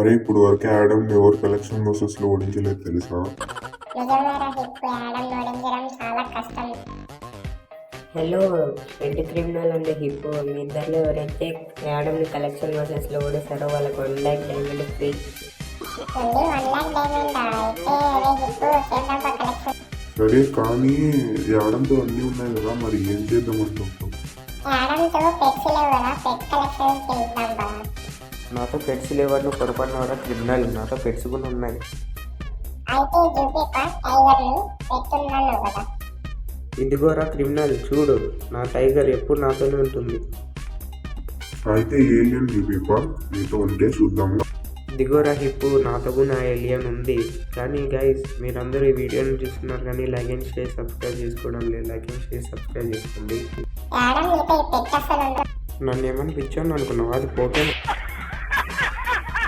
అరే ఇప్పుడు వరకు యాడమ్ ఎవరు కలెక్షన్ ప్రాసెస్లో ఓడించలేదు తెలుసా? నిజమేరా హిప్పు యాడమ్ ఓడించడం చాలా కష్టం. హలో రెడ్ క్రిమినల్ అండ్ హిప్పు మీ ఇద్దరిలో ఎవరైతే యాడమ్ని కలెక్షన్ ప్రాసెస్లో ఓడిస్తారో వాళ్ళకి 1 lakh diamond free. Only 1 lakh diamond అయితే అరే హిప్పు చేద్దాం కలెక్షన్. సరే కానీ యాడమ్తో అన్నీ ఉన్నాయి కదా, మరి ఏం చేద్దామంటావు? యాడమ్తో పెట్స్ లేవు కదా, పెట్ కలెక్షన్ చేద్దాం కదా. నాతో పెట్స్ లేవని పొరపాటున వల్ల క్రిమినల్, నాతో పెట్స్ కూడా ఉన్నాయి. అయితే చూపిపా టైగర్ని పెట్టున్నాను కదా. ఇదిగోరా క్రిమినల్ చూడు, నా టైగర్ ఎప్పుడు నాతోనే ఉంటుంది. అయితే ఏలియన్ చూపిపా, నీతో ఉంటే చూద్దాం. ఇదిగోరా హిప్పు, నాతో కూడా ఏలియన్ ఉంది. కానీ గైస్ మీరందరూ ఈ వీడియోని చూస్తున్నారు కానీ లైక్ అండ్ షేర్ సబ్స్క్రైబ్ చేసుకోవడం లేదు. లైక్ అండ్ షేర్ సబ్స్క్రైబ్ చేసుకోండి. యాడమ్ నీతో ఈ పెట్ అసలు ఉండదు. నన్ను ఏమని పిచ్చాను అనుకున్నావు, అది పోతే